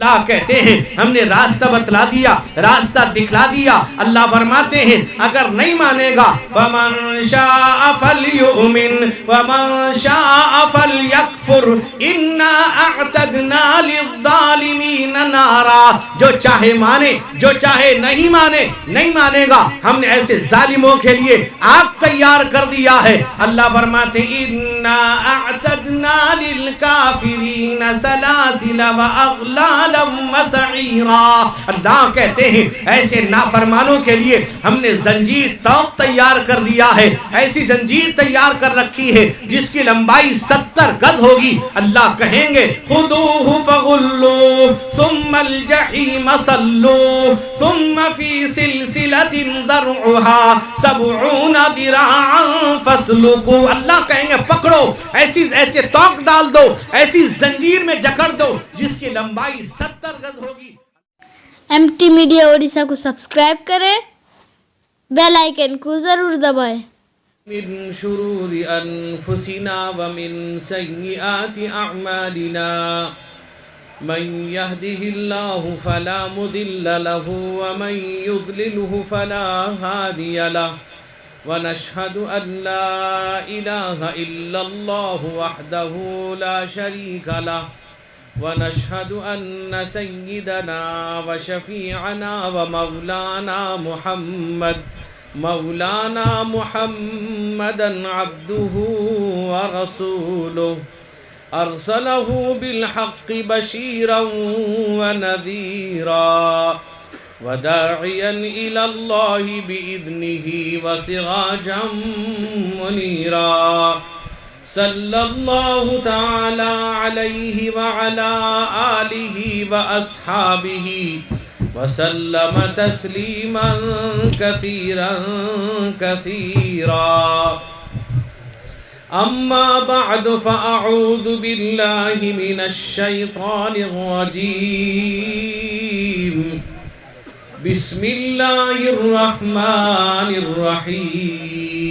اللہ کہتے ہیں ہم نے راستہ بتلا دیا، راستہ دکھلا دیا۔ اللہ فرماتے ہیں اگر نہیں مانے گا فَمَن شَاءَ فَلْيُؤْمِنْ وَمَن شَاءَ فَلْيَكْفُرْ إِنَّا أَعْتَدْنَا لِلظَّالِمِينَ نَارًا، جو چاہے مانے جو چاہے نہیں مانے گا ہم نے ایسے ظالموں کے لیے آگ تیار کر دیا ہے۔ اللہ فرماتے ہیں إِنَّا أَعْتَدْنَا لِلْكَافِرِينَ سَلَاسِلَ وَأَغْلَالًا وَسَعِيرًا۔ اللہ کہتے ہیں ایسے نافرمانوں کے لیے ہم نے زنجیر طوق تیار کر دیا ہے، ایسی زنجیر تیار کر رکھی ہے جس کی لمبائی 70 گز ہوگی۔ اللہ کہیں گے خُذُوهُ فَغُلُّوهُ ثُمَّ الْجَحِيمَ صَلُّوهُ ثُمَّ فِي سِلْسِلَةٍ ذَرْعُهَا 70 ذِرَاعًا فَاسْلُكُوهُ۔ اللہ کہیں گے پکڑو، ایسے طوق ڈال دو، ایسی زنجیر میں جکڑ دو جس کی لمبائی 70 گز ہوگی۔ MT میڈیا اڑیسہ کو سبسکرائب کریں، بیل آئیکن کو ضرور دبائیں۔ من شرور انفسنا ومن سیئات اعمالنا من يهده الله فلا مضل له ومن يضلله فلا هادي له ونشهد ان لا اله الا الله وحده لا شريك له ونشهد أن سيدنا وشفيعنا ومولانا محمدا عبده ورسوله أرسله بالحق بشيرا ونذيرا وداعيا إلى الله بإذنه وسراجا منيرا صلی اللہ تعالی علیہ وعلا آلہ واصحابہ وسلم تسلیما کثیرا کثیرا اما بعد فاعوذ باللہ من الشیطان الرجیم بسم اللہ الرحمن الرحیم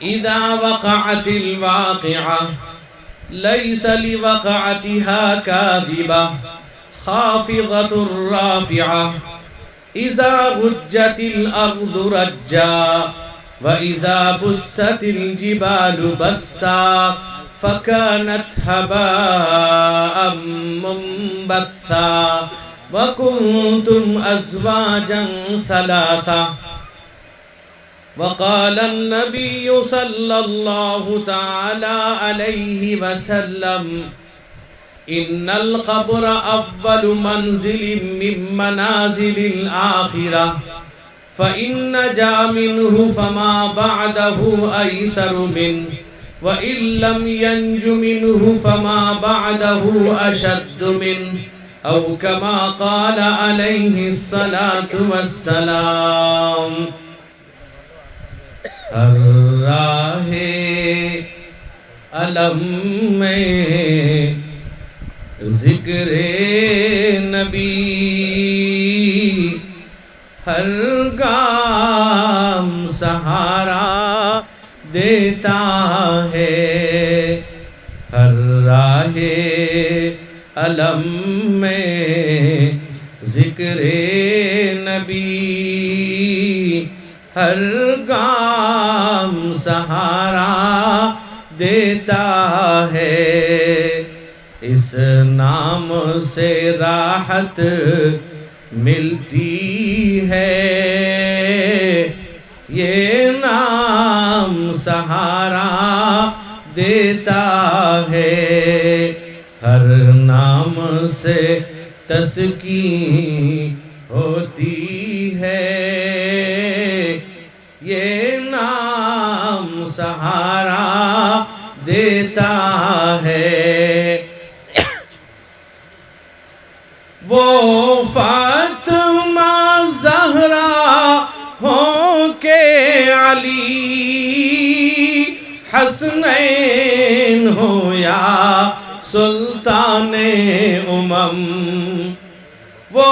اذا وقعت الواقعة ليس لوقعتها كاذبة خافضة رافعة اذا رجت الارض رجا واذا بست الجبال بسا فكانت هباء منبثا وكنتم ازواجا ثلاثة وقال النبي صلى الله تعالى عليه وسلم إن القبر أول منزل من منازل الآخرة فإن نجا منه فما بعده أيسر منه وإن لم ينج منه فما بعده أشد منه أو كما قال عليه الصلاة والسلام۔ ہر راہ علم میں ذکر نبی ہر گام سہارا دیتا ہے، ہر راہ علم میں ذکر نبی ہر گام سہارا دیتا ہے، اس نام سے راحت ملتی ہے، یہ نام سہارا دیتا ہے، ہر نام سے تسکین ہوتی ہے، یہ نام سہارا دیتا ہے۔ وہ فاطمہ زہرا ہو کے علی حسنین ہو یا سلطان امم، وہ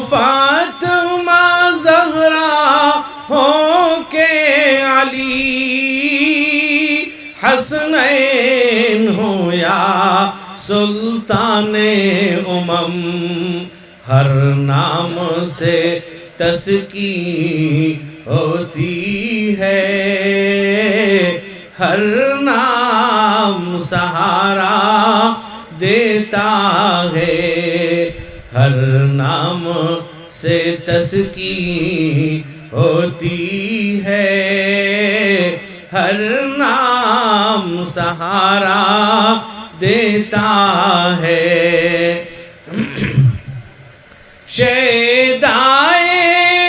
فاطمہ زہرا ہو کے علی حسنین ہو یا سلطان امم، ہر نام سے تزکی ہوتی ہے، ہر نام سہارا دیتا ہے، ہر نام سے تزکی ہوتی ہے، ہر نام سہارا دیتا ہے۔ شیدائے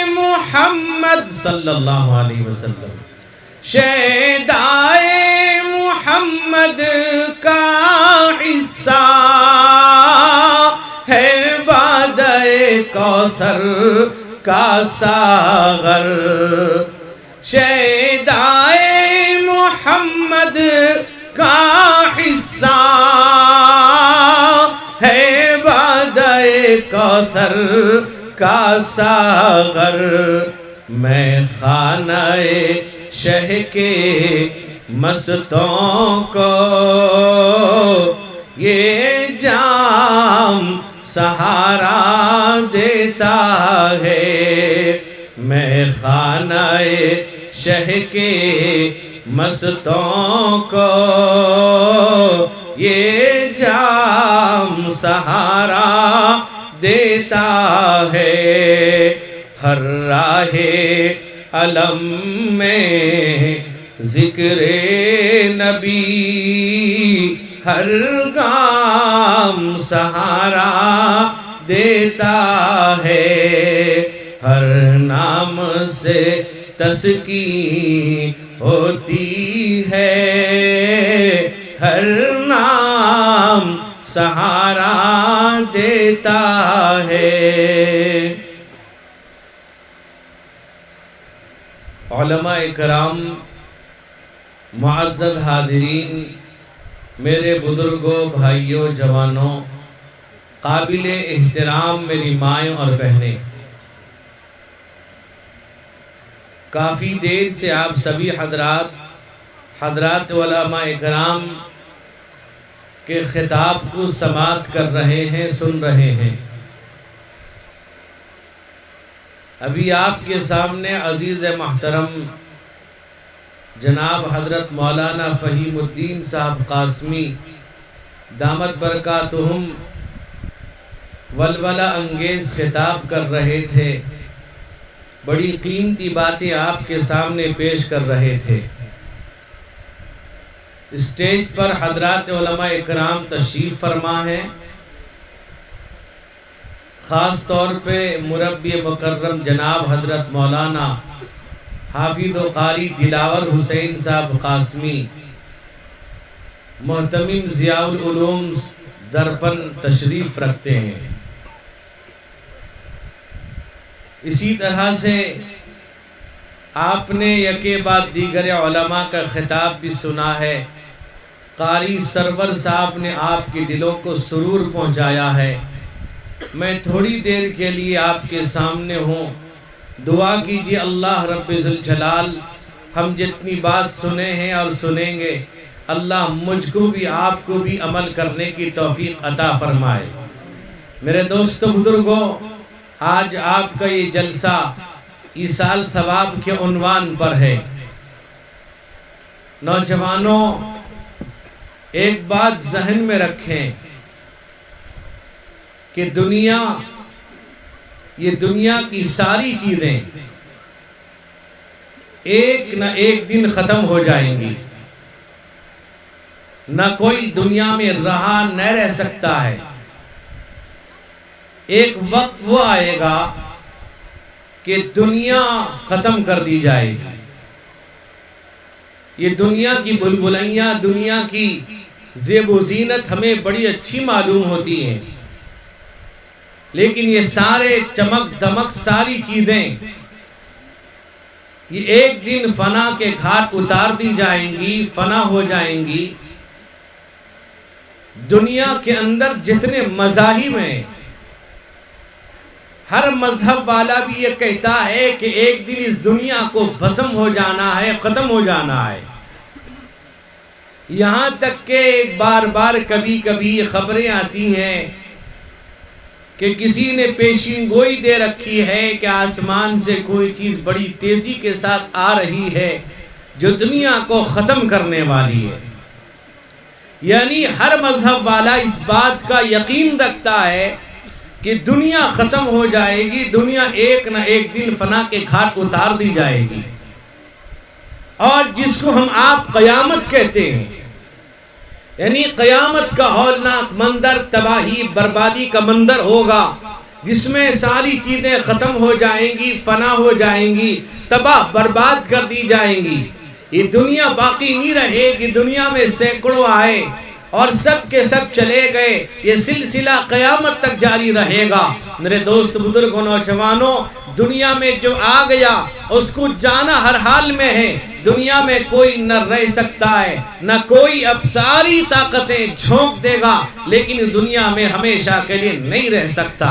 محمد صلی اللہ علیہ وسلم، شیدائے محمد کا حصہ ہے وعدہ کوثر کا ساغر، شیدائے محمد کا حصہ ہے وعدہ کوثر کا ساغر، میں خانہ شہ کے مستوں کو یہ جام سہارا دیتا ہے، میں خانہ شہ کے مستوں کو یہ جام سہارا دیتا ہے، ہر راہ علم میں ذکر نبی، ہر گام سہارا دیتا ہے، ہر نام سے تزکی ہوتی ہے، ہر نام سہارا دیتا ہے۔ علماء کرام، معزز حاضرین، میرے بزرگوں، بھائیوں، جوانوں، قابل احترام میری مائیں اور بہنیں، کافی دیر سے آپ سبھی حضرات علماء کرام کے خطاب کو سماعت کر رہے ہیں، سن رہے ہیں۔ ابھی آپ کے سامنے عزیز محترم جناب حضرت مولانا فہیم الدین صاحب قاسمی دامت برکاتہم ولولہ انگیز خطاب کر رہے تھے، بڑی قیمتی باتیں آپ کے سامنے پیش کر رہے تھے۔ اسٹیج پر حضرات علماء اکرام تشریف فرما ہیں، خاص طور پہ مربی مکرم جناب حضرت مولانا حافظ و قاری دلاور حسین صاحب قاسمی، محتمم ضیاء العلوم درپن تشریف رکھتے ہیں۔ اسی طرح سے آپ نے یکے بعد دیگر علماء کا خطاب بھی سنا ہے، قاری سرور صاحب نے آپ کے دلوں کو سرور پہنچایا ہے۔ میں تھوڑی دیر کے لیے آپ کے سامنے ہوں، دعا کیجیے اللہ رب ذوالجلال ہم جتنی بات سنے ہیں اور سنیں گے، اللہ مجھ کو بھی آپ کو بھی عمل کرنے کی توفیق عطا فرمائے۔ میرے دوستو بزرگوں، آج آپ کا یہ جلسہ ایصال ثواب کے عنوان پر ہے۔ نوجوانوں، ایک بات ذہن میں رکھیں کہ یہ دنیا کی ساری چیزیں ایک نہ ایک دن ختم ہو جائیں گی، نہ کوئی دنیا میں رہا نہ رہ سکتا ہے۔ ایک وقت وہ آئے گا کہ دنیا ختم کر دی جائے گی۔ یہ دنیا کی بلبلیاں، دنیا کی زیب و زینت ہمیں بڑی اچھی معلوم ہوتی ہیں، لیکن یہ سارے چمک دمک ساری چیزیں یہ ایک دن فنا کے گھاٹ اتار دی جائیں گی، فنا ہو جائیں گی۔ دنیا کے اندر جتنے مذاہب ہیں، ہر مذہب والا بھی یہ کہتا ہے کہ ایک دن اس دنیا کو بھسم ہو جانا ہے، ختم ہو جانا ہے۔ یہاں تک کہ بار بار کبھی کبھی خبریں آتی ہیں کہ کسی نے پیشین گوئی دے رکھی ہے کہ آسمان سے کوئی چیز بڑی تیزی کے ساتھ آ رہی ہے جو دنیا کو ختم کرنے والی ہے. یعنی ہر مذہب والا اس بات کا یقین رکھتا ہے کہ دنیا ختم ہو جائے گی, دنیا ایک نہ ایک دن فنا کے گھاٹ اتار دی جائے گی. اور جس کو ہم آپ قیامت کہتے ہیں, یعنی قیامت کا ہولناک منظر, تباہی بربادی کا منظر ہوگا جس میں ساری چیزیں ختم ہو جائیں گی, فنا ہو جائیں گی, تباہ برباد کر دی جائیں گی. یہ دنیا باقی نہیں رہے گی. دنیا میں سینکڑوں آئے اور سب کے سب چلے گئے. یہ سلسلہ قیامت تک جاری رہے گا. میرے دوست بزرگوں نوجوانوں, دنیا میں جو آ گیا اس کو جانا ہر حال میں ہے. دنیا میں کوئی نہ رہ سکتا ہے, نہ کوئی اب ساری طاقتیں جھونک دے گا, لیکن دنیا میں ہمیشہ کے لیے نہیں رہ سکتا.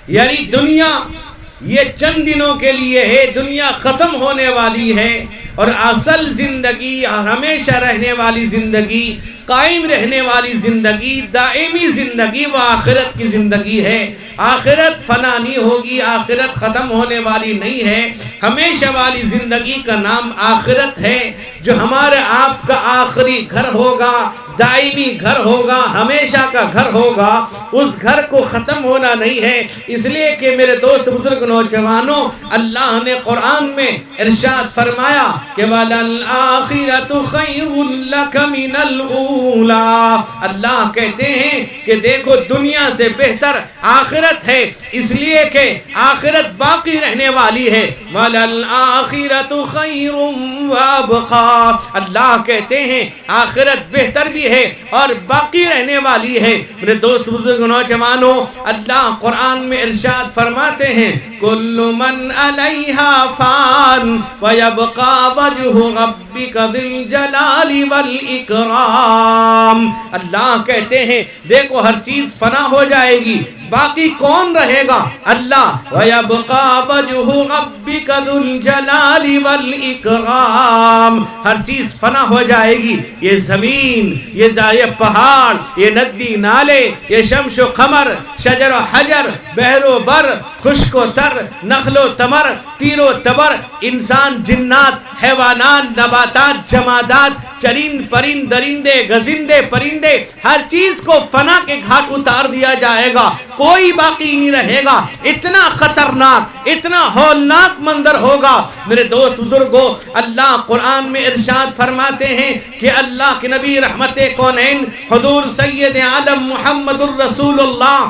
یعنی دنیا یہ چند دنوں کے لیے ہے, دنیا ختم ہونے والی ہے. اور اصل زندگی, ہمیشہ رہنے والی زندگی, قائم رہنے والی زندگی, دائمی زندگی وہ آخرت کی زندگی ہے. آخرت فنا نہیں ہوگی, آخرت ختم ہونے والی نہیں ہے. ہمیشہ والی زندگی کا نام آخرت ہے, جو ہمارے آپ کا آخری گھر ہوگا, دائمی گھر ہوگا, ہمیشہ کا گھر ہوگا. اس گھر کو ختم ہونا نہیں ہے. اس لیے کہ میرے دوست بزرگ نوجوانوں, اللہ نے قرآن میں ارشاد فرمایا کہ وَلَلْآخِرَةُ خَيْرٌ لَكَ مِنَ الْأُولَى. اللہ کہتے ہیں کہ دیکھو دنیا سے بہتر آخرت ہے, اس لیے کہ آخرت باقی رہنے والی ہے. وَلَلْآخِرَةُ خَيْرٌ وَأَبْقَى. اللہ کہتے ہیں آخرت بہتر بھی ہے اور باقی رہنے والی ہے. میرے دوست بزرگ نوجوانوں, اللہ قرآن میں ارشاد فرماتے ہیں كُلُّ مَنْ عَلَيْهَا فَانٍ وَيَبْقَى وَجْهُ رَبِّكَ ذِي الْجَلَالِ وَالْإِكْرَامِ. اللہ کہتے ہیں دیکھو ہر چیز فنا ہو جائے گی, باقی کون رہے گا؟ اللہ. وَيَبْقَى وَجْهُ رَبِّكَ ذُو الْجَلَالِ وَالْإِكْرَامِ. ہر چیز فنا ہو جائے گی. یہ زمین, یہ پہاڑ, یہ ندی نالے, یہ شمس و قمر, شجر و حجر, بحر و بر, خشک و تر, نخل و تمر, تیر و تبر, انسان, جنات, حیوانات, نباتات, جمادات, چرند پرند, درندے گزندے پرندے, ہر چیز کو فنا کے گھاٹ اتار دیا جائے گا, کوئی باقی نہیں رہے گا. اتنا خطرناک, اتنا ہولناک منظر ہوگا. میرے دوست بزرگوں, اللہ قرآن میں ارشاد فرماتے ہیں کہ اللہ کے نبی رحمت کونین حضور سید عالم محمد الرسول اللہ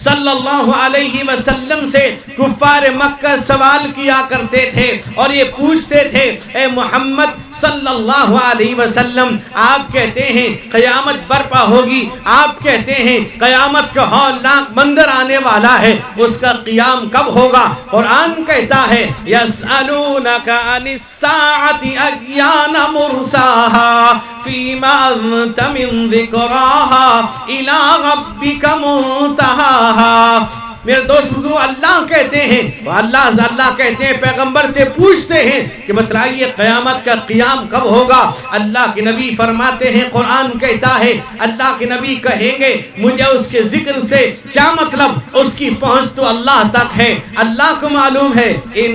صلی اللہ علیہ وسلم سے کفار مکہ سوال کیا کرتے تھے اور یہ پوچھتے تھے, اے محمد صلی اللہ علیہ وسلم, آپ کہتے ہیں قیامت برپا ہوگی, آپ کہتے ہیں قیامت کا ہولناک منظر آنے والا ہے, اس کا قیام کب ہوگا؟ قرآن کہتا ہے یسألونک عن الساعة اَیَّانَ مُرْسَاهَا فِیمَا أَنْتَ مِنْ ذِکْرَاهَا إِلَىٰ رَبِّکَ مُنْتَہَاهَا. میرے دوست بزرگ, اللہ کہتے ہیں, اللہ کہتے ہیں پیغمبر سے پوچھتے ہیں کہ بتلائیے قیامت کا قیام کب ہوگا. اللہ کے نبی فرماتے ہیں, قرآن کہتا ہے, اللہ کے نبی کہیں گے مجھے اس کے ذکر سے کیا مطلب, اس کی پہنچ تو اللہ تک ہے, اللہ کو معلوم ہے. ان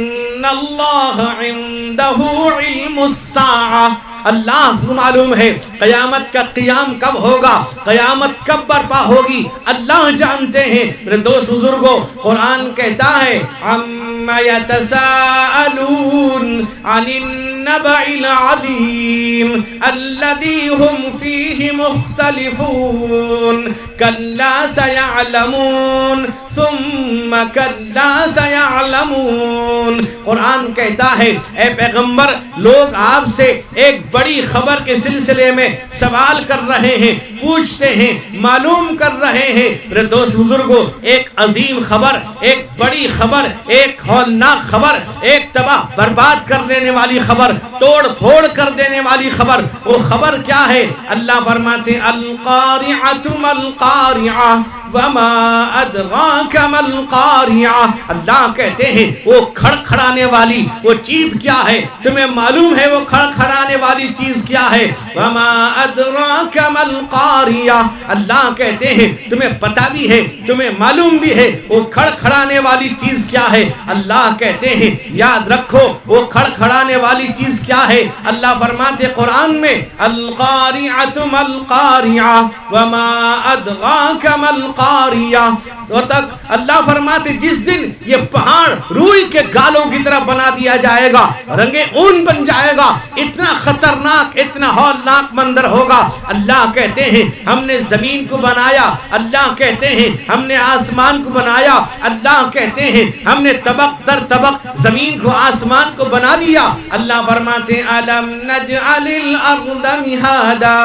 اللہ عنده علم الساعہ, اللہ کو معلوم ہے قیامت کا قیام کب ہوگا, قیامت کب برپا ہوگی, اللہ جانتے ہیں. میرے دوست بزرگوں, قرآن کہتا ہے عَمَّ يَتَسَاءَلُونَ عَنِ النَّبَإِ الْعَظِيمِ الَّذِي هُمْ فِيهِ مُخْتَلِفُونَ كَلَّا سَيَعْلَمُونَ ثُمَّ كَلَّا سَيَعْلَمُونَ. قرآن کہتا ہے اے پیغمبر, لوگ آپ سے ایک بڑی خبر کے سلسلے میں سوال کر رہے ہیں, پوچھتے ہیں, معلوم کر رہے ہیں. میرے دوست بزرگوں, ایک عظیم خبر, ایک بڑی خبر, ایک ہولناک خبر, ایک تباہ برباد کر دینے والی خبر, توڑ پھوڑ کر دینے والی خبر. وہ خبر کیا ہے؟ اللہ فرماتے القارعۃ ما القارعہ وما ادراک ما القارعہ. اللہ کہتے ہیں وہ کھڑکھڑانے والی وہ چیز کیا ہے؟ تمہیں معلوم ہے وہ کھڑکھڑانے والی چیز کیا ہے؟ وما ادراک ما القارعہ. اللہ کہتے ہیں تمہیں پتہ بھی ہے، تمہیں معلوم بھی ہے وہ کھڑکھڑانے والی چیز کیا ہے. اللہ کہتے ہیں یاد رکھو وہ کھڑکھڑانے والی چیز کیا ہے. اللہ فرماتے قرآن میں القارعۃ ما القارعہ وما ادراک ما القارعہ. تو تک اللہ فرماتے جس دن یہ پہاڑ روئی کے گالوں کی طرح بنا دیا جائے گا، رنگے اون بن جائے گا، اتنا خطرناک اتنا ہولناک منظر ہوگا. اللہ کہتے ہیں ہم نے زمین کو بنایا، اللہ کہتے ہیں ہم نے آسمان کو بنایا، اللہ کہتے ہیں ہم نے طبق در طبق زمین کو آسمان کو بنا دیا. اللہ فرماتے ہیں الم نجعل الارض مہادا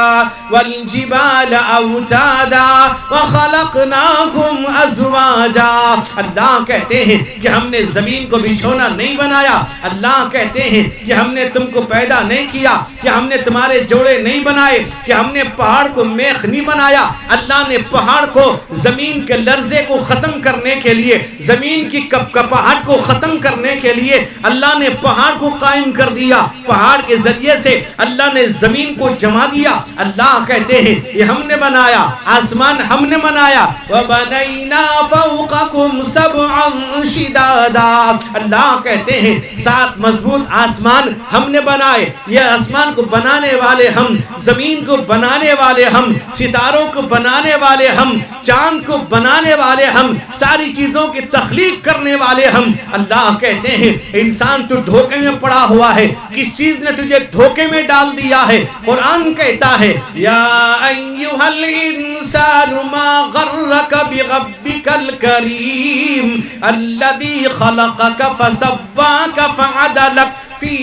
والجبال اوتادا وخلقناکم ازواجا. اللہ کہتے ہیں کہ ہم نے زمین کو بچھونا نہیں بنایا. اللہ کہتے ہیں کہ ہم نے تم کو پیدا نہیں کیا، کہ ہم نے تمہارے جوڑے نہیں بنائے، کہ ہم نے پہاڑ کو میخ نہیں بنایا. اللہ نے پہاڑ کو زمین کے لرزے کو ختم کرنے کے لیے، زمین کی کپکپاہٹ کو ختم کرنے کے لیے اللہ نے پہاڑ کو قائم کر دیا. پہاڑ کے ذریعے سے اللہ نے زمین کو جما دیا. اللہ کہتے ہیں یہ ہم نے بنایا، آسمان ہم نے بنایا. وَبَنَيْنَا فَوْقَكُمْ سَبْعًا شِدَادًا. اللہ کہتے ہیں 7 مضبوط آسمان ہم نے بنائے. یہ آسمان کو بنانے والے ہم، زمین کو بنانے والے ہم، ستاروں کو بنانے والے ہم، چاند کو بنانے والے ہم، ساری چیزوں کی تخلیق کرنے والے ہم. اللہ کہتے ہیں انسان تو دھوکے میں پڑا ہوا ہے. کس چیز نے تجھے دھوکے میں ڈال دیا ہے؟ قرآن کہتا ہے یا ایھا الانسان ما غرک بربک الکریم الذی خلقک فسواک فعدلک فی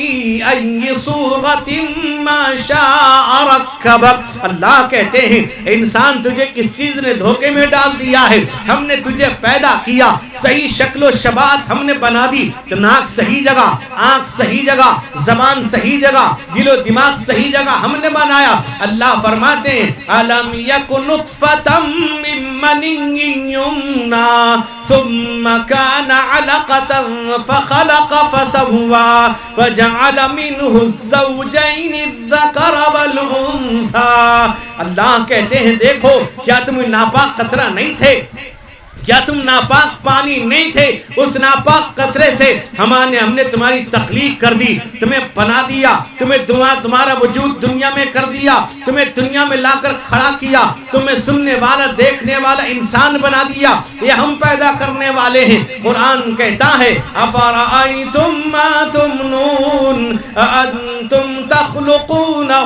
ای صورت ما شاء رکبک. اللہ کہتے ہیں انسان تجھے کس چیز نے دھوکے میں ڈال دیا ہے؟ ہم نے تجھے پیدا کیا، صحیح شکل و شباہت ہم نے بنا دی. تو ناک صحیح جگہ، آنکھ صحیح جگہ، زبان صحیح جگہ، دل و دماغ صحیح جگہ ہم نے بنایا. اللہ فرماتے ہیں الم یک نطفۃ من منی یمنی ثم كان علقة فخلق فسوى فجعل منه الزوجين الذكر والأنثى. اللہ کہتے ہیں دیکھو کیا تم ناپاک قطرہ نہیں تھے؟ کیا تم ناپاک پانی نہیں تھے؟ اس ناپاک قطرے سے ہم نے تمہاری تخلیق کر دی، تمہیں بنا دیا، تمہارا وجود دنیا میں کر دیا، تمہیں دنیا میں لا کر کھڑا کیا، تمہیں سننے والا دیکھنے والا انسان بنا دیا. یہ ہم پیدا کرنے والے ہیں. قرآن کہتا ہے افرأیتم ما تمنون اانتم تخلقونہ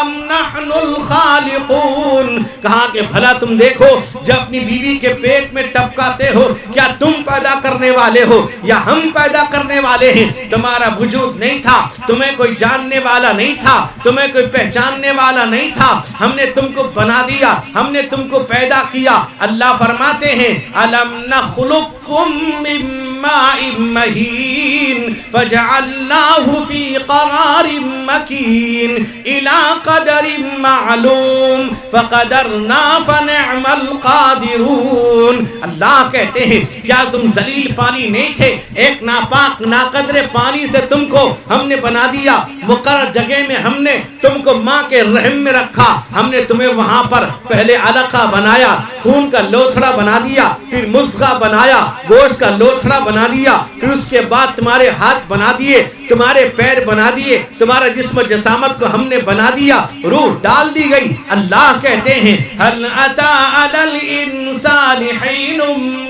ام نحن الخالقون. کہا کہ بھلا تم دیکھو جب اپنی بیوی کے پیٹ میں ٹپکاتے ہو کیا تم پیدا کرنے والے ہو یا ہم پیدا کرنے والے ہیں؟ تمہارا وجود نہیں تھا، تمہیں کوئی جاننے والا نہیں تھا، تمہیں کوئی پہچاننے والا نہیں تھا. ہم نے تم کو بنا دیا، ہم نے تم کو پیدا کیا. اللہ فرماتے ہیں الم نخلقکم من ماء مہین فجعلناہ فی قرار مکین الی قدر معلوم فقدرنا فنعم القادرون. اللہ کہتے ہیں کیا تم ذلیل پانی نہیں تھے؟ ایک ناپاک ناقدر پانی سے تم کو ہم نے بنا دیا. مقرر جگہ میں ہم نے تم کو ماں کے رحم میں رکھا. ہم نے تمہیں وہاں پر پہلے علقہ بنایا، خون کا لوتھڑا بنا دیا، پھر مضغہ بنایا، گوشت کا لوتھڑا بنا دیا، پھر اس کے بعد تمہارے ہاتھ بنا دیے، تمہارے پیر بنا دیے، تمہارا جسم و جسامت کو ہم نے بنا دیا، روح ڈال دی گئی. اللہ کہتے ہیں هل اتى على الانسان حين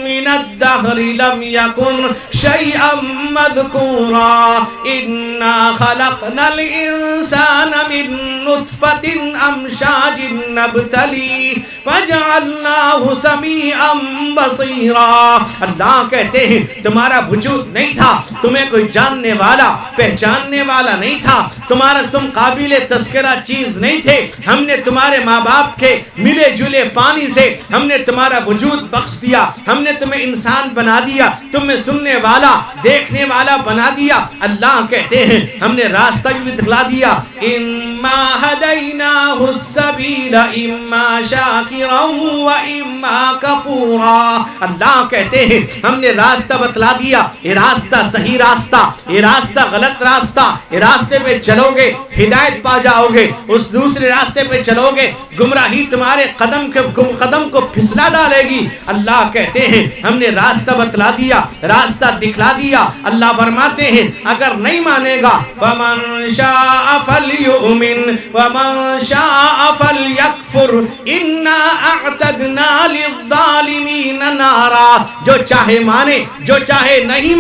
من الدهر لم يكن شيئا مذكورا انا خلقنا الانسان من نطفة امشاج نبتليه فجعلناه سميعا بصيرا. اللہ کہتے ہیں تمہارا وجود نہیں تھا، تمہیں کوئی جاننے والا پہچاننے والا نہیں تھا. تم قابل تذکرہ چیز نہیں تھے، ہم نے تمہارے ماں باپ کے ملے جلے پانی سے ہم نے تمہارا وجود بخش دیا، ہم نے تمہیں انسان بنا دیا، تمہیں سننے والا دیکھنے والا بنا دیا۔ اللہ کہتے ہیں ہم نے راستہ بھی دکھلا دیا، اما ہدیناہ السبیل اما شاکرا و اما کفورا۔ اللہ کہتے ہیں ہم نے راستہ بتلا دیا، یہ راستہ صحیح راستہ، یہ راستہ غلط راستہ، یہ راستے پہ چلو گے ہدایت پا جاؤ گے، اس دوسرے راستے پہ چلو گے گمراہی تمہارے قدم کو پھسلا ڈالے گی۔ اللہ کہتے ہیں ہم نے راستہ بتلا دیا، راستہ دکھلا دیا۔ اللہ فرماتے ہیں اگر نہیں مانے گا فمن شاء فلیؤمن ومن شاء فلیکفر انا اعتدنا للظالمین نارا۔ جو چاہے مانے، جو چاہے نہیں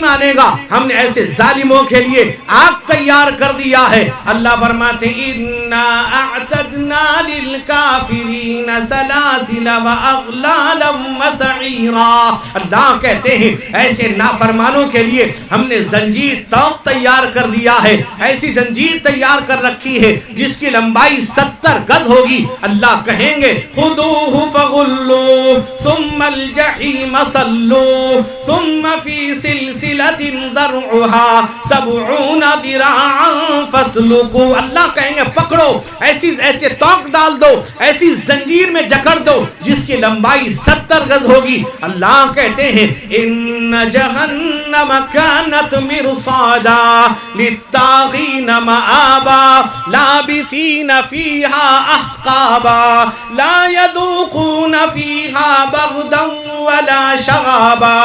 مانے گا، ہم نے ایسے ظالموں کے لیے آگ تیار کر دیا ہے۔ اللہ فرماتے ہیں انا اعتدنا للکافرین سلاسل واغلالا وسعیرا۔ اللہ کہتے ہیں ایسے نافرمانوں کے لیے ہم نے زنجیر طوق تیار کر دیا ہے، ایسی زنجیر تیار کر رکھی ہے جس کی لمبائی 70 گز ہوگی۔ اللہ کہیں گے خذوہ فغلوہ ثم الجحیم صلوہ ثم فی سلسلۃ ذرعہا 70 ذراعا فاسلکوہ۔ اللہ کہیں گے پکڑو، ایسے توق ڈال دو، ایسی زنجیر میں جکڑ دو جس کی لمبائی 70 گز ہوگی۔ اللہ کہتے ہیں ان جہنم کانت مرصادا للطاغین مآبا لابثین فیہا احقابا لا یذوقون فیہا بردا ولا شرابا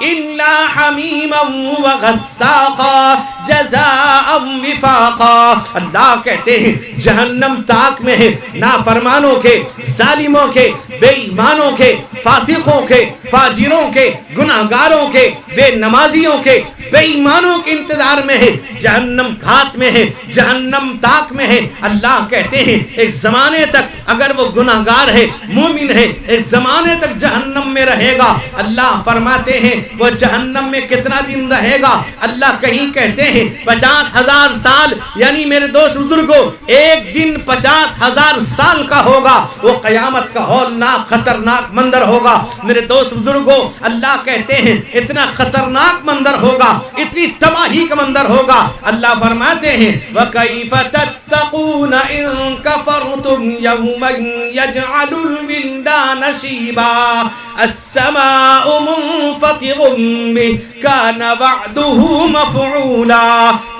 الا حمیما وغساقا جزاء وفاقا۔ اللہ کہتے ہیں جہنم تاک میں ہے نافرمانوں کے، ظالموں کے، بے ایمانوں کے، فاسقوں کے، فاجروں کے، گناہگاروں کے، بے نمازیوں کے، بے ایمانوں کے انتظار میں ہے، جہنم گھات میں ہے، جہنم تاک میں ہے۔ اللہ کہتے ہیں ایک زمانے تک اگر وہ گناہگار ہے، مومن ہے، ایک زمانے تک جہنم میں رہے گا۔ اللہ فرماتے ہیں وہ جہنم میں کتنا دن رہے گا؟ اللہ کہیں کہتے ہیں 50,000 سال، یعنی میرے دوست بزرگوں ایک دن 50,000 سال کا ہوگا۔ وہ قیامت کا ہولناک خطرناک منظر ہوگا میرے دوست بزرگوں۔ اللہ کہتے ہیں اتنا خطرناک منظر ہوگا، اتنی تباہی کا منظر ہوگا۔ اللہ فرماتے ہیں وَكَيْفَ تَتَّقُونَ إِن كَفَرْتُمْ يَوْمًا يَجْعَلُ الْوِلْدَانَ شِيبًا السَّمَاءُ مُنفَطِرٌ بِهِ كَانَ وَعْدُهُ مَفْعُولًا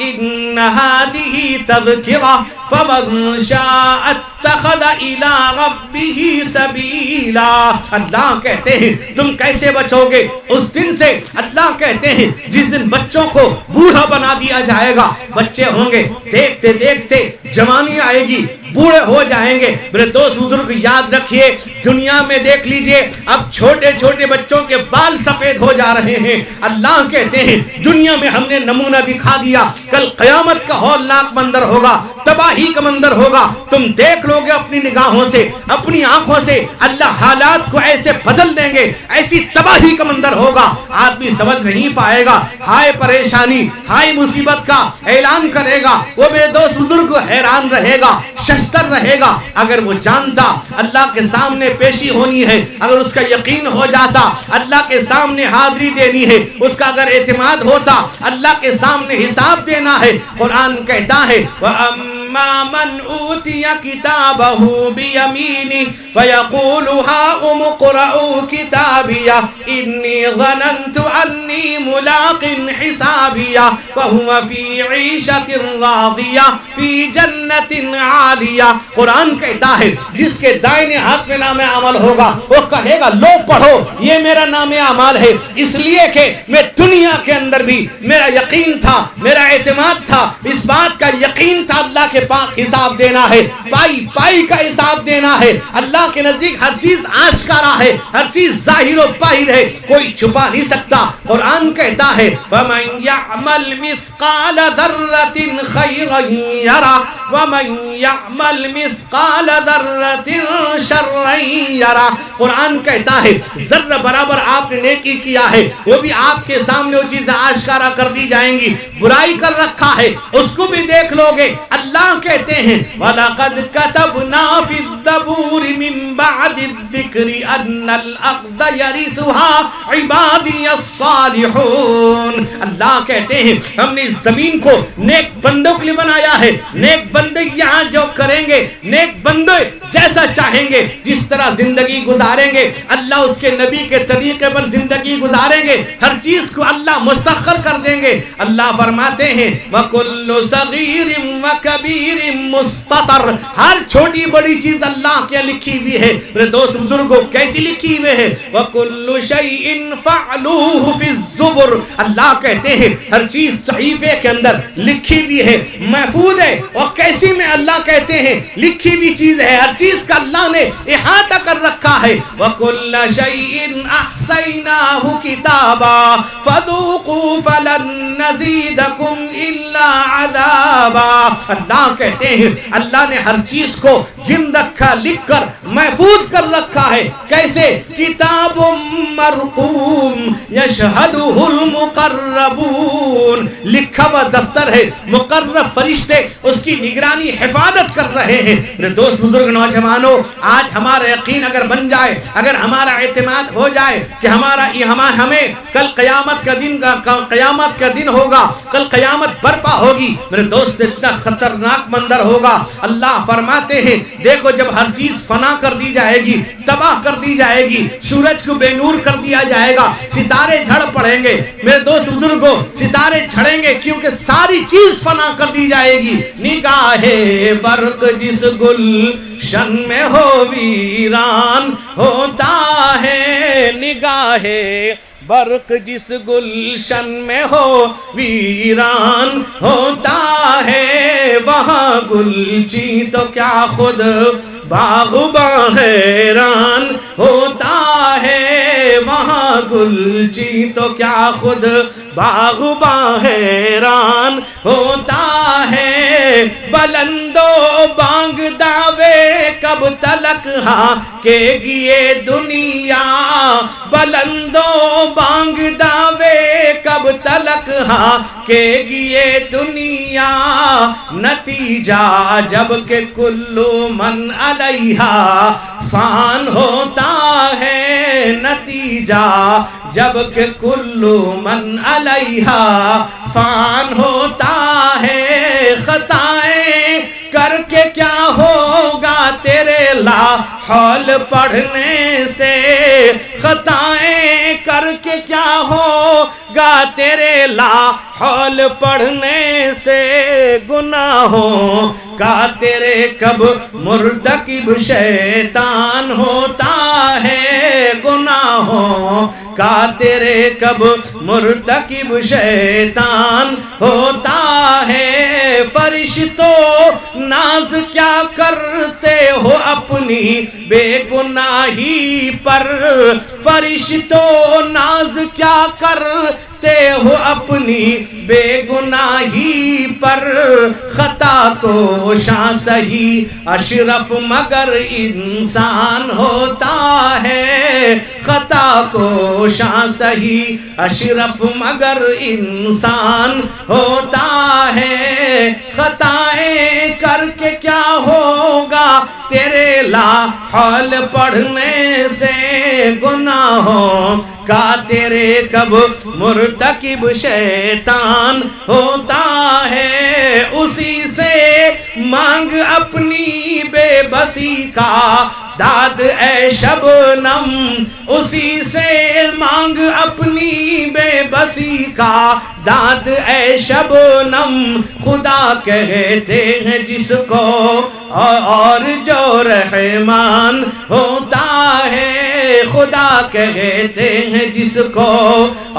إِنَّ هَذِهِ تَذْكِرَةٌ فَمَن شَاءَ اتَّخَذَ إِلَى رَبِّهِ سَبِيلًا۔ اللہ کہتے ہیں تم کیسے بچو گے اس دن سے؟ اللہ کہتے ہیں جس دن بچوں کو بوڑھا بنا دیا جائے گا، بچے ہوں گے دیکھتے دیکھتے جوانی آئے گی، بوڑھے ہو جائیں گے۔ میرے دوست بزرگ یاد رکھیے دنیا میں دیکھ لیجئے اب چھوٹے چھوٹے بچوں کے بال سفید ہو جا رہے ہیں۔ اللہ کہتے ہیں دنیا میں ہم نے نمونہ دکھا دیا، کل قیامت کا ہولناک منظر ہوگا، تباہی کا منظر ہوگا۔ تم دیکھ لو گے اپنی نگاہوں سے، اپنی آنکھوں سے، اللہ حالات کو ایسے بدل دیں گے، ایسی تباہی کا منظر ہوگا آدمی سمجھ نہیں پائے گا۔ ہائے پریشانی، ہائے مصیبت کا اعلان کرے گا وہ میرے دوست بزرگ حیران رہے گا، ششتر رہے گا۔ اگر وہ جانتا اللہ کے سامنے پیشی ہونی ہے، اگر اس کا یقین ہو جاتا اللہ کے سامنے حاضری دینی ہے، اس کا اگر اعتماد ہوتا اللہ کے سامنے حساب دینا ہے۔ قرآن کہتا ہے وَأَمَّا مَنْ أُوتِيَ كِتَابَهُ بِيَمِينِهِ فَيَقُولُ هَاؤُمُ اقْرَءُوا كِتَابِيَهْ إِنِّي ظَنَنْتُ أَنِّي مُلَاقٍ حِسَابِيَهْ وَهُوَ فِي عِيشَةٍ رَاضِيَةٍ فِي جَنَّةٍ عَالِيَةٍ۔ قرآن کہتا ہے جس کے دائیں ہاتھ میں نام اعمال ہوگا وہ کہے گا لو پڑھو یہ میرا نام اعمال ہے، اس لیے کہ میں دنیا کے اندر بھی میرا یقین تھا، میرا اعتماد تھا، اس بات کا یقین تھا اللہ کے پاس حساب دینا ہے، پائی پائی کا حساب دینا ہے۔ اللہ کے نزدیک ہر چیز آشکارا ہے، ہر چیز ظاہر و باہر ہے، کوئی چھپا نہیں سکتا۔ قرآن کہتا ہے وَمَن يَعْمَلْ مِثْقَالَ ذَرَّةٍ خَيْرًا يَرَهُ وَمَن يَعْمَلْ مِثْقَالَ ذَرَّةٍ شَرًّا يَرَهُ۔ قرآن کہتا ہے ذرہ برابر آپ نے نیکی کیا ہے وہ بھی آپ کے سامنے وہ چیزیں آشکارا کر دی جائیں گی، برائی کر رکھا ہے اس کو بھی دیکھ لو گے۔ اللہ کہتے ہیں وَلَقَدْ كَتَبْنَا فِي الزَّبُورِ مِن بَعْدِ الذِّكْرِ أَنَّ الْأَرْضَ يَرِثُهَا عِبَادِيَ الصَّالِحُونَ۔ اللہ کہتے ہیں ہم نے اس زمین کو نیک بندوں کے لیے بنایا ہے، نیک بندے یہاں جو کریں گے، نیک بندے جیسا چاہیں گے جس طرح زندگی گزاریں گے، اللہ اس کے نبی کے طریقے پر زندگی گزاریں گے، ہر چیز کو اللہ مسخر کر دیں گے۔ اللہ فرماتے ہیں وَكُلُّ صَغِيرٍ وَكَبِيرٍ مُسْتَطَرٍ، ہر چھوٹی بڑی چیز اللہ کے لکھی ہوئی ہے۔ میرے دوست بزرگوں کیسی لکھی ہوئی ہے؟ وَكُلُّ شَيْءٍ فَعْلُوهُ فِي الزُّبُرِ، اللہ کہتے ہیں ہر چیز صحیفے کے اندر لکھی ہوئی ہے، محفوظ ہے۔ اور کیسی میں اللہ کہتے ہیں لکھی ہوئی چیز ہے، ہر چیز کا اللہ نے احاطہ کر رکھا ہے۔ وَكُلَّ شَيْءٍ أَحْصَيْنَاهُ كِتَابًا فَذُوقُوا فَلَن نَّزِيدَكُمْ إِلَّا عَذَابًا۔ اللہ کہتے ہیں اللہ نے ہر چیز کو گن رکھا، لکھ کر محفوظ کر رکھا ہے۔ کیسے؟ کتاب مرقوم یشہدہ المقربون، لکھا ہوا دفتر ہے، مقرب فرشتے اس کی نگرانی حفاظت کر رہے ہیں۔ میرے دوست بزرگ نوجوانوں آج ہمارا یقین اگر بن جائے، اگر ہمارا اعتماد ہو جائے کہ ہمیں کل قیامت کا دن ہوگا، کل قیامت برپا ہوگی، میرے دوست اتنا خطرناک منظر ہوگا۔ اللہ فرماتے ہیں دیکھو جب ہر چیز فنا کر دی جائے گی، تباہ کر دی جائے گی، سورج کو بے نور کر دیا جائے گا، ستارے جھڑ پڑیں گے۔ میرے دوست بزرگوں ستارے جھڑیں گے کیونکہ ساری چیز فنا کر دی جائے گی۔ نگاہ برق جس گلشن میں ہو ویران ہوتا ہے، نگاہ برق جس گلشن میں ہو ویران ہوتا ہے، وہاں گلچی تو کیا خود باغباں حیران ہوتا ہے، وہاں گلچی تو کیا خود باغباں حیران ہوتا ہے۔ بلندو بانگ دعوے کب تلک ہاں کہ گئے دنیا، بلندو بانگ دعوے کب تلک ہاں کہ گئے دنیا، نتیجہ جب کہ کلو من علیہا فان ہوتا ہے، نتیجہ جب کہ کلو من علیہا فان ہوتا ہے۔ خطائیں کر کے کیا ہوگا تیرے لا حول پڑھنے سے، خطائیں کر کے کیا ہوگا تیرے لا حول پڑھنے سے، گناہوں کا تیرے کب مرتکب شیطان ہوتا ہے، گناہوں کا تیرے کب مرتکب شیطان ہوتا ہے۔ فرشتوں ناز کیا کرتے ہو اپنی بے گناہی پر، فرشتوں ناز کیا کرتے ہو اپنی بے گناہی پر، خطا کو شاں سہی اشرف مگر انسان ہوتا ہے، خطا کو شاں سہی اشرف مگر انسان ہوتا ہے۔ خطائیں کر کے کیا ہوگا تیرے لا حول پڑھنے سے، گناہوں کا تیرے کب مرتکب شیطان ہوتا ہے۔ اسی سے مانگ اپنی بے بسی کا داد اے شبنم، اسی سے مانگ اپنی بے بسی کا داد اے شبنم، خدا کہتے ہیں جس کو اور جو رحمان ہوتا ہے، خدا کہتے ہیں جس کو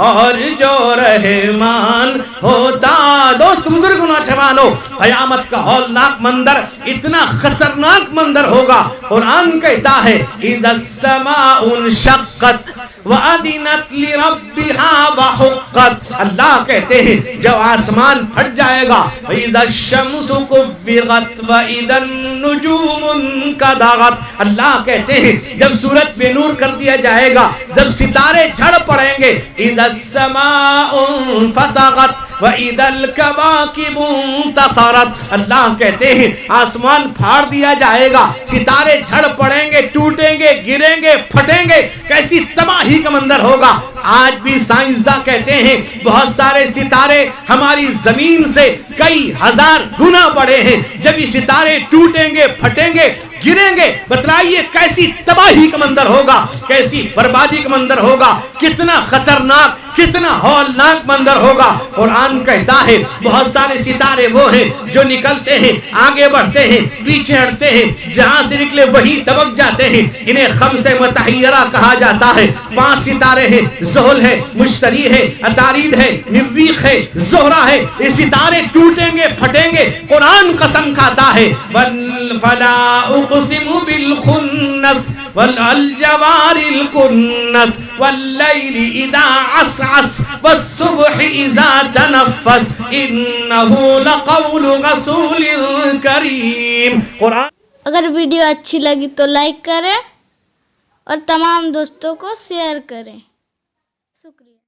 اور جو رحمان ہوتا۔ دوست بزرگ نوجوانوں قیامت کا ہولناک منظر اتنا خطرناک منظر ہوگا۔ قرآن کہتا ہے اذا السماء انشقت وَأَذِنَتْ لِرَبِّهَا وَحُقَّتْ. اللہ کہتے ہیں جب آسمان پھٹ جائے گا وَإِذَا الشَّمْسُ كُوِّرَتْ وَإِذَا النُّجُومُ انكَدَرَتْ. اللہ کہتے ہیں جب سورج بے نور کر دیا جائے گا، جب ستارے جھڑ پڑیں گے. اِذَا السَّمَاءُ انفَطَرَتْ وَإِذَا الْكَوَاكِبُ انتَثَرَتْ. اللہ کہتے ہیں آسمان پھاڑ دیا جائے گا، ستارے جھڑ پڑیں گے، ٹوٹیں گے، گریں گے، پھٹیں گے. کیسی تباہی کا منظر ہوگا. آج بھی سائنسداں کہتے ہیں بہت سارے ستارے ہماری زمین سے کئی ہزار گنا بڑے ہیں. جب یہ ستارے ٹوٹیں گے، پھٹیں گے، گریں گے، بتلائیے کیسی تباہی کا منظر ہوگا، کیسی بربادی کا منظر ہوگا، کتنا خطرناک، کتنا ہولناک منظر ہوگا. قرآن کہتا ہے بہت سارے ستارے وہ ہیں جو نکلتے ہیں، آگے بڑھتے ہیں، پیچھے ہٹتے ہیں، جہاں سے نکلے وہی دبک جاتے ہیں. انہیں خمس متحیرہ کہا جاتا ہے. 5 ستارے ہیں، زحل ہے، مشتری ہے، عطارد ہے، مریخ ہے، زہرہ ہے. یہ ستارے ٹوٹیں گے، پھٹیں گے. قرآن قسم کھاتا ہے فلا اقسم بالخنس والجوار الكنس والليل اذا عسعس والصبح اذا تنفس انه لقول رسول کریم. قرآن اگر ویڈیو اچھی لگی تو لائک کریں اور تمام دوستوں کو شیئر کریں. شکریہ.